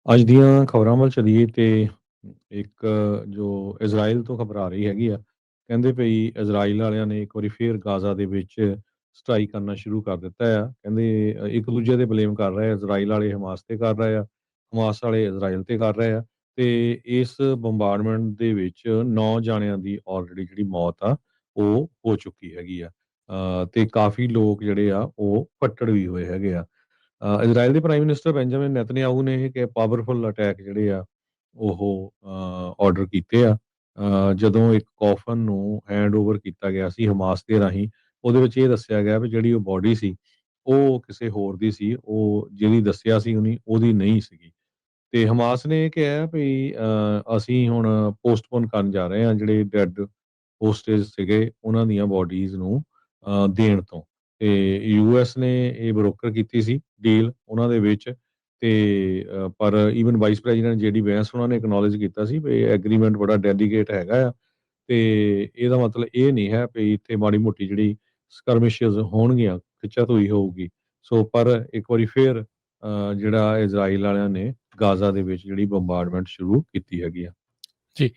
ਅੱਜ ਦੀਆਂ ਖਬਰਾਂ ਵੱਲ ਚਲੀਏ ਤੇ ਇੱਕ ਜੋ ਇਜ਼ਰਾਈਲ ਤੋਂ ਖਬਰ ਆ ਰਹੀ ਹੈਗੀ ਆ, ਕਹਿੰਦੇ ਭਈ ਇਜ਼ਰਾਈਲ ਵਾਲਿਆਂ ਨੇ ਇੱਕ ਵਾਰੀ ਫੇਰ ਗਾਜ਼ਾ ਦੇ ਵਿੱਚ ਸਟ੍ਰਾਈਕ ਕਰਨਾ ਸ਼ੁਰੂ ਕਰ ਦਿੱਤਾ ਆ। ਕਹਿੰਦੇ ਇੱਕ ਦੂਜੇ ਤੇ ਬਲੇਮ ਕਰ ਰਹੇ ਆ, ਇਜ਼ਰਾਈਲ ਵਾਲੇ ਹਮਾਸ ਤੇ ਕਰ ਰਹੇ ਆ, ਹਮਾਸ ਵਾਲੇ ਇਜ਼ਰਾਈਲ ਤੇ ਕਰ ਰਹੇ ਆ ਤੇ ਇਸ ਬੰਬਾਰਡਮੈਂਟ ਦੇ ਵਿੱਚ 9 ਜਾਣਿਆਂ ਦੀ ਆਲਰੇਡੀ ਜਿਹੜੀ ਮੌਤ ਆ, ਉਹ ਹੋ ਚੁੱਕੀ ਹੈਗੀ ਆ। ਤੇ ਕਾਫੀ ਲੋਕ ਜਿਹੜੇ ਆ ਉਹ ਫੱਟੜ ਵੀ ਹੋਏ ਹੈਗੇ ਆ। ਇਜ਼ਰਾਈਲ ਦੇ ਪ੍ਰਾਈਮ ਮਿਨਿਸਟਰ ਬੈਂਜਾਮਿਨ ਨੈਤਨਯਾਹੂ ਨੇ ਕਿ ਪਾਵਰਫੁਲ ਅਟੈਕ ਜਿਹੜੇ ਆ ਉਹ ਆਰਡਰ ਕੀਤੇ ਆ। ਜਦੋਂ ਇੱਕ ਕੋਫਨ ਨੂੰ ਹੈਂਡਓਵਰ ਕੀਤਾ ਗਿਆ ਸੀ ਹਮਾਸ ਦੇ ਰਾਹੀਂ, ਉਹਦੇ ਵਿੱਚ ਇਹ ਦੱਸਿਆ ਗਿਆ ਵੀ ਜਿਹੜੀ ਉਹ ਬੋਡੀ ਸੀ, ਉਹ ਕਿਸੇ ਹੋਰ ਦੀ ਸੀ, ਉਹ ਜਿਹਦੀ ਦੱਸਿਆ ਸੀ ਉਹਦੀ ਨਹੀਂ ਸੀਗੀ। ਤੇ ਹਮਾਸ ਨੇ ਇਹ ਕਿਹਾ ਵੀ ਅਸੀਂ ਹੁਣ ਪੋਸਟਪੋਨ ਕਰਨ ਜਾ ਰਹੇ ਹਾਂ ਜਿਹੜੇ ਡੈਡ ਹੋਸਟੇਜ ਸੀਗੇ ਉਹਨਾਂ ਦੀਆਂ ਬਾਡੀਜ਼ ਨੂੰ ਦੇਣ ਤੋਂ। ਤੇ ਯੂਐਸ ਨੇ ਇਹ ਬਰੋਕਰ ਕੀਤੀ ਸੀ ਡੀਲ ਉਹਨਾਂ ਦੇ ਵਿੱਚ। ਤੇ ਪਰ ਈਵਨ ਵਾਈਸ ਪ੍ਰੈਜ਼ੀਡੈਂਟ ਜੇਡੀ ਵੈਂਸ ਉਹਨਾਂ ਨੇ ਐਕਨੋਲਜ ਕੀਤਾ ਸੀ ਵੀ ਐਗਰੀਮੈਂਟ ਬੜਾ ਡੈਲੀਗੇਟ ਹੈਗਾ ਆ। ਤੇ ਇਹਦਾ ਮਤਲਬ ਇਹ ਨਹੀਂ ਹੈ ਵੀ ਇੱਥੇ ਮਾੜੀ ਮੋਟੀ ਜਿਹੜੀ ਸਕਰਮਿਸ਼ਸ ਹੋਣਗੀਆਂ, ਖਿੱਚਾਤੂਈ ਹੋਊਗੀ। ਸੋ ਪਰ ਇੱਕ ਵਾਰੀ ਫੇਰ ਜਿਹੜਾ ਇਜ਼ਰਾਈਲ ਵਾਲਿਆਂ ਨੇ ਗਾਜ਼ਾ ਦੇ ਵਿੱਚ ਜਿਹੜੀ ਬੰਬਾਰਡਮੈਂਟ ਸ਼ੁਰੂ ਕੀਤੀ ਹੈਗੀ ਆ। ਜੀ।